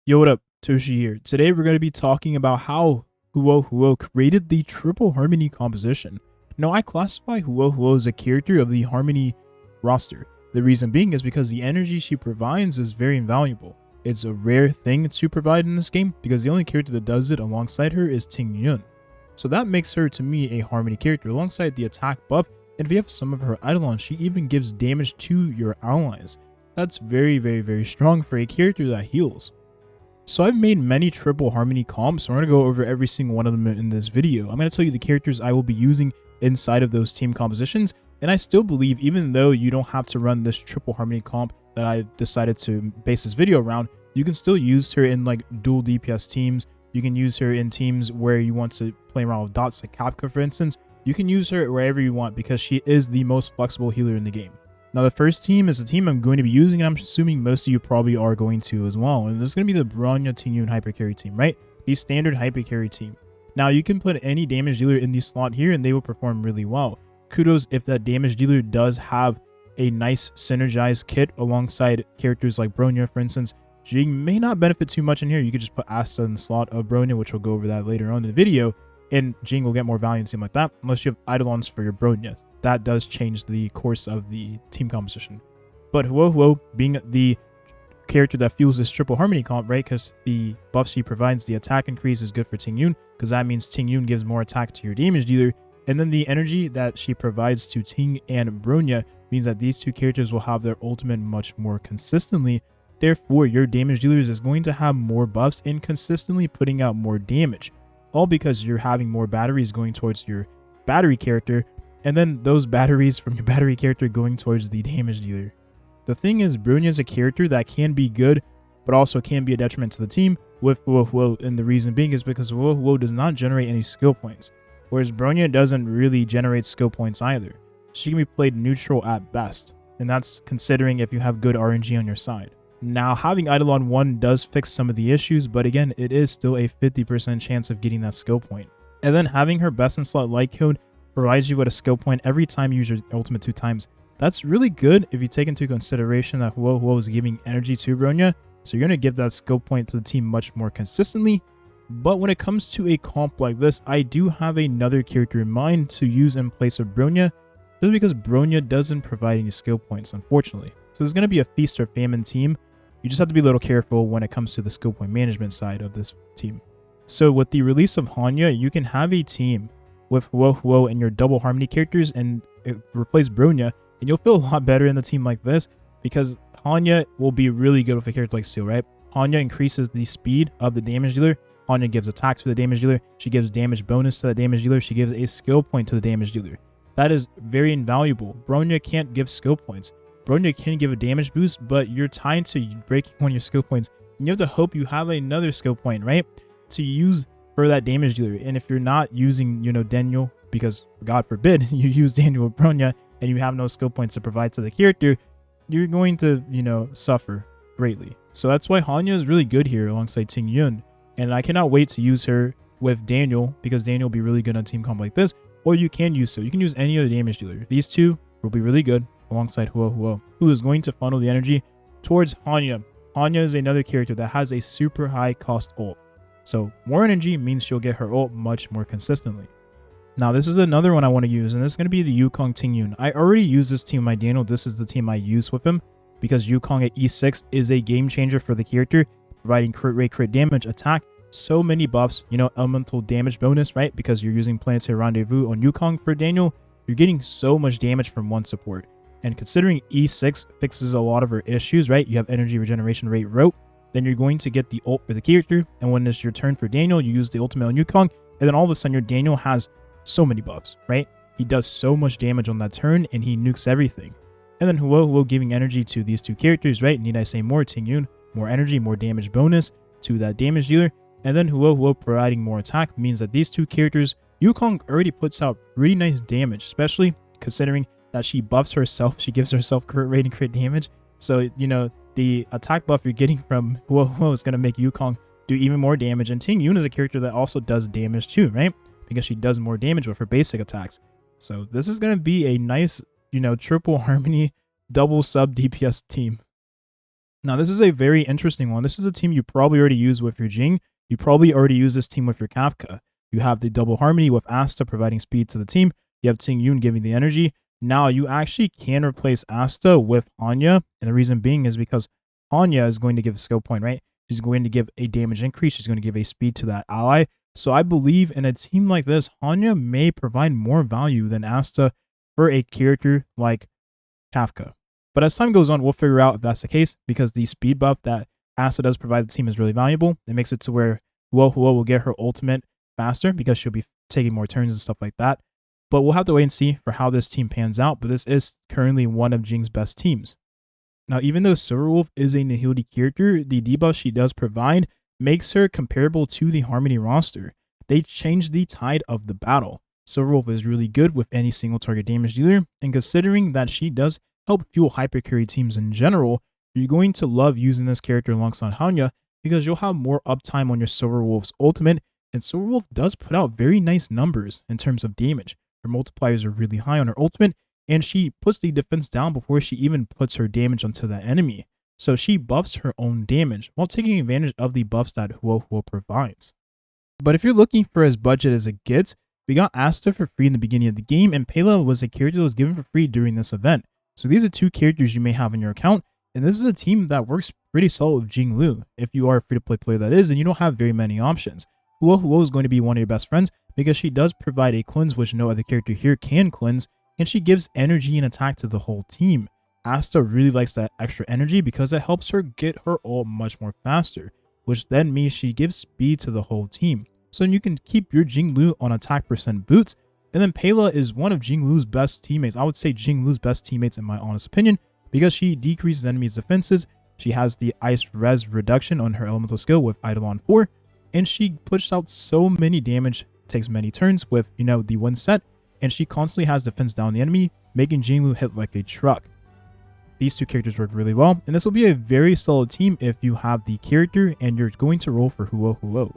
Yo, what up? Toshi here. Today we're going to be talking about how Huo Huo created the triple harmony composition. Now, I classify Huo Huo as a character of the harmony roster. The reason being is because the energy she provides is very invaluable. It's a rare thing to provide in this game because the only character that does it alongside her is Ting Yun. So that makes her to me a harmony character alongside the attack buff, and if you have some of her eidolons, she even gives damage to your allies. That's very strong for a character that heals. So I've made many triple harmony comps, so we're going to go over every single one of them in this video. I'm going to tell you the characters I will be using inside of those team compositions, and I still believe even though you don't have to run this triple harmony comp that I decided to base this video around, you can still use her in like dual DPS teams. You can use her in teams where you want to play around with dots like Kapka, for instance. You can use her wherever you want because she is the most flexible healer in the game. Now, the first team is the team I'm going to be using, and I'm assuming most of you probably are going to as well. And this is going to be the Bronya Ting Yun Hyper Carry team, right? The standard Hyper Carry team. Now, you can put any damage dealer in the slot here, and they will perform really well. Kudos if that damage dealer does have a nice synergized kit alongside characters like Bronya, for instance. Jing may not benefit too much in here. You could just put Asta in the slot of Bronya, which we'll go over that later on in the video, and Jing will get more value in a team like that, unless you have eidolons for your Bronya. That does change the course of the team composition. But Huo Huo being the character that fuels this triple harmony comp, right? Because the buff she provides, the attack increase is good for Ting Yun, because that means Ting Yun gives more attack to your damage dealer. And then the energy that she provides to Ting and Bronya means that these two characters will have their ultimate much more consistently. Therefore, your damage dealers is going to have more buffs and consistently putting out more damage. All because you're having more batteries going towards your battery character, and then those batteries from your battery character going towards the damage dealer. The thing is, Bronya is a character that can be good, but also can be a detriment to the team with Huo Huo, and the reason being is because Huo Huo does not generate any skill points, whereas Bronya doesn't really generate skill points either. She can be played neutral at best, and that's considering if you have good RNG on your side. Now, having Eidolon 1 does fix some of the issues, but again, it is still a 50% chance of getting that skill point. And then having her best in slot light code provides you with a skill point every time you use your ultimate 2 times. That's really good if you take into consideration that Huo Huo is giving energy to Bronya, so you're going to give that skill point to the team much more consistently. But when it comes to a comp like this, I do have another character in mind to use in place of Bronya, just because Bronya doesn't provide any skill points, unfortunately. So it's going to be a feast or famine team. You just have to be a little careful when it comes to the skill point management side of this team. So with the release of Hanya, you can have a team with Huo Huo and your double harmony characters and replace Bronya, and you'll feel a lot better in the team like this because Hanya will be really good with a character like Seal, right? Hanya increases the speed of the damage dealer. Hanya gives attacks to the damage dealer. She gives damage bonus to the damage dealer. She gives a skill point to the damage dealer. That is very invaluable. Bronya can't give skill points. Bronya can give a damage boost, but you're tied to breaking one of your skill points, and you have to hope you have another skill point, right, to use for that damage dealer. And if you're not using, Daniel, because God forbid you use Daniel with Bronya and you have no skill points to provide to the character, you're going to, suffer greatly. So that's why Hanya is really good here alongside Ting Yun, and I cannot wait to use her with Daniel because Daniel will be really good on a team comp like this. Or you can use so you can use any other damage dealer. These two will be really good alongside Huo Huo, who is going to funnel the energy towards Hanya. Hanya is another character that has a super high cost ult. So more energy means she'll get her ult much more consistently. Now this is another one I want to use, and this is going to be the Yukong Ting Yun. I already used this team with my Daniel. This is the team I use with him because Yukong at E6 is a game changer for the character, providing crit rate, crit damage, attack, so many buffs, elemental damage bonus, right? Because you're using Planetary Rendezvous on Yukong for Daniel, you're getting so much damage from one support. And considering E6 fixes a lot of her issues, right? You have energy regeneration rate rope, then you're going to get the ult for the character, and when it's your turn for Daniel, you use the ultimate on Yukong, and then all of a sudden your Daniel has so many buffs, right? He does so much damage on that turn, and he nukes everything. And then Huo Huo giving energy to these two characters, right? Need I say more? Ting Yun, more energy, more damage bonus to that damage dealer, and then Huo Huo providing more attack means that these two characters, Yukong already puts out really nice damage, especially considering that she buffs herself. She gives herself crit rate and crit damage. So, the attack buff you're getting from Huo Huo is going to make Yukong do even more damage. And Ting Yun is a character that also does damage too, right? Because she does more damage with her basic attacks. So this is going to be a nice, triple harmony, double sub DPS team. Now, this is a very interesting one. This is a team you probably already use with your Jing. You probably already use this team with your Kafka. You have the double harmony with Asta providing speed to the team. You have Ting Yun giving the energy. Now, you actually can replace Asta with Hanya. And the reason being is because Hanya is going to give a skill point, right? She's going to give a damage increase. She's going to give a speed to that ally. So I believe in a team like this, Hanya may provide more value than Asta for a character like Kafka. But as time goes on, we'll figure out if that's the case, because the speed buff that Asta does provide the team is really valuable. It makes it to where Huo Huo will get her ultimate faster because she'll be taking more turns and stuff like that. But we'll have to wait and see for how this team pans out. But this is currently one of Jing's best teams. Now, even though Silverwolf is a Nihility character, the debuff she does provide makes her comparable to the Harmony roster. They changed the tide of the battle. Silverwolf is really good with any single target damage dealer, and considering that she does help fuel hypercarry teams in general, you're going to love using this character alongside Hanya because you'll have more uptime on your Silverwolf's ultimate, and Silverwolf does put out very nice numbers in terms of damage. Her multipliers are really high on her ultimate, and she puts the defense down before she even puts her damage onto that enemy. So she buffs her own damage while taking advantage of the buffs that Huo Huo provides. But if you're looking for as budget as it gets, we got Asta for free in the beginning of the game, and Pela was a character that was given for free during this event. So these are two characters you may have in your account, and this is a team that works pretty solid with Jinglu. If you are a free-to-play player that is, and you don't have very many options. Huo Huo is going to be one of your best friends because she does provide a cleanse which no other character here can cleanse, and she gives energy and attack to the whole team. Asta really likes that extra energy because it helps her get her ult much more faster, which then means she gives speed to the whole team. So you can keep your Jinglu on attack percent boots. And then Pela is one of Jinglu's best teammates. I would say Jinglu's best teammates in my honest opinion, because she decreases enemies' defenses. She has the ice res reduction on her elemental skill with Eidolon 4, and she pushes out so many damage, takes many turns with, the one set, and she constantly has defense down the enemy, making Jinglu hit like a truck. These two characters work really well, and this will be a very solid team if you have the character and you're going to roll for Huo Huo.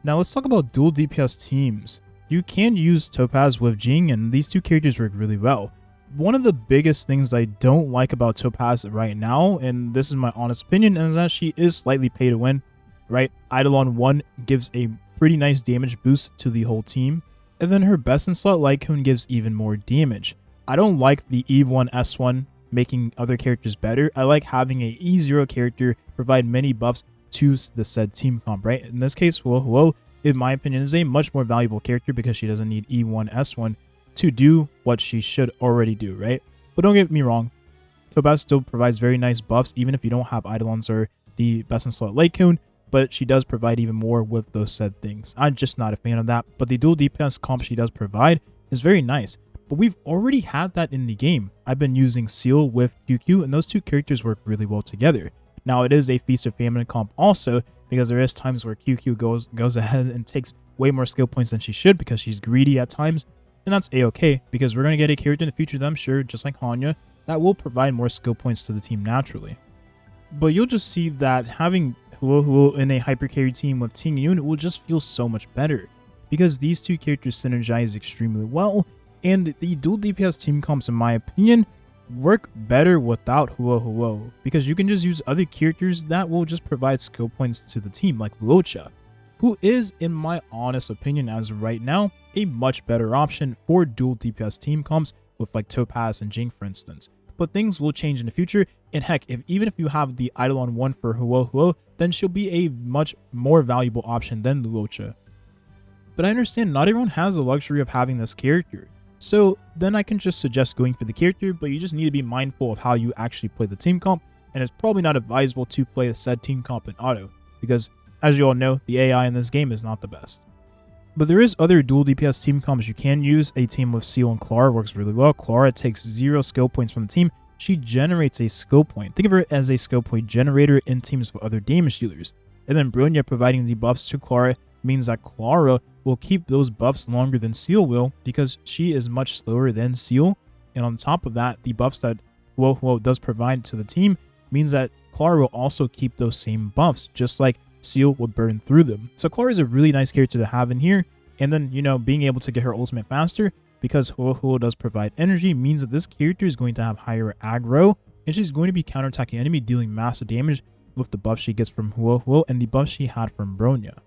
Now let's talk about dual DPS teams. You can use Topaz with Jing, and these two characters work really well. One of the biggest things I don't like about Topaz right now, and this is my honest opinion, is that she is slightly pay to win, right? Eidolon 1 gives a pretty nice damage boost to the whole team, and then her best in slot Lycoon gives even more damage. I don't like the E1 S1 making other characters better. I like having a E0 character provide many buffs to the said team comp, right? In this case, Huo Huo, in my opinion, is a much more valuable character because she doesn't need E1 S1 to do what she should already do, right? But don't get me wrong, Topaz still provides very nice buffs even if you don't have Eidolons or the best in slot Lycoon, but she does provide even more with those said things. I'm just not a fan of that, but the dual DPS comp she does provide is very nice. But we've already had that in the game. I've been using Seal with QQ, and those two characters work really well together. Now, it is a Feast of Famine comp also, because there is times where QQ goes ahead and takes way more skill points than she should because she's greedy at times, and that's a-okay, because we're going to get a character in the future that I'm sure, just like Hanya, that will provide more skill points to the team naturally. But you'll just see that having Huo Huo in a hyper carry team with Ting Yun will just feel so much better, because these two characters synergize extremely well, and the dual DPS team comps, in my opinion, work better without Huo Huo, because you can just use other characters that will just provide skill points to the team, like Luocha, who is, in my honest opinion as of right now, a much better option for dual DPS team comps with like Topaz and Jing, for instance. But things will change in the future, and heck, even if you have the Eidolon 1 for Huo Huo, then she'll be a much more valuable option than Luocha. But I understand not everyone has the luxury of having this character. So then I can just suggest going for the character, but you just need to be mindful of how you actually play the team comp, and it's probably not advisable to play a said team comp in auto, because as you all know, the AI in this game is not the best. But there is other dual DPS team comps you can use. A team with Seal and Clara works really well. Clara takes 0 skill points from the team. She generates a skill point. Think of her as a skill point generator in teams with other damage dealers. And then Brilliant providing the buffs to Clara means that Clara will keep those buffs longer than Seal will, because she is much slower than Seal. And on top of that, the buffs that Huo Huo does provide to the team means that Clara will also keep those same buffs, just like Seal would burn through them. So Clara is a really nice character to have in here. And then, being able to get her ultimate faster, because Huo Huo does provide energy, means that this character is going to have higher aggro and she's going to be counterattacking enemy, dealing massive damage with the buff she gets from Huo Huo and the buff she had from Bronya.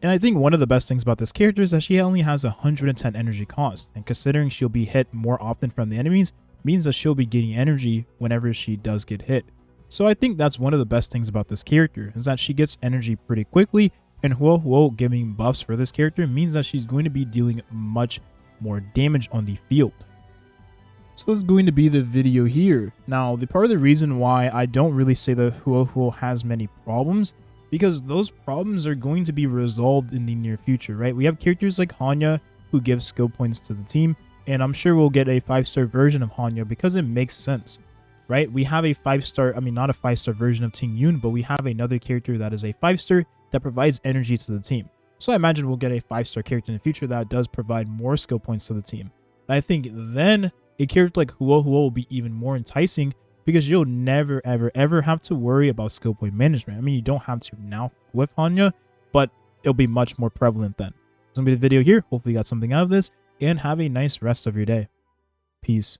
And I think one of the best things about this character is that she only has 110 energy cost, and considering she'll be hit more often from the enemies, means that she'll be getting energy whenever she does get hit. So I think that's one of the best things about this character, is that she gets energy pretty quickly, and Huo Huo giving buffs for this character means that she's going to be dealing much more damage on the field. So that's going to be the video here. Now, the part of the reason why I don't really say that Huo Huo has many problems, because those problems are going to be resolved in the near future, right? We have characters like Hanya who give skill points to the team, and I'm sure we'll get a 5-star version of Hanya because it makes sense, right? We have a 5-star, I mean, not a 5-star version of Ting Yun, but we have another character that is a 5-star that provides energy to the team. So I imagine we'll get a 5-star character in the future that does provide more skill points to the team. I think then a character like Huo Huo will be even more enticing because you'll never, ever have to worry about skill point management. I mean, you don't have to now with Hanya, but it'll be much more prevalent then. That's going to be the video here. Hopefully you got something out of this, and have a nice rest of your day. Peace.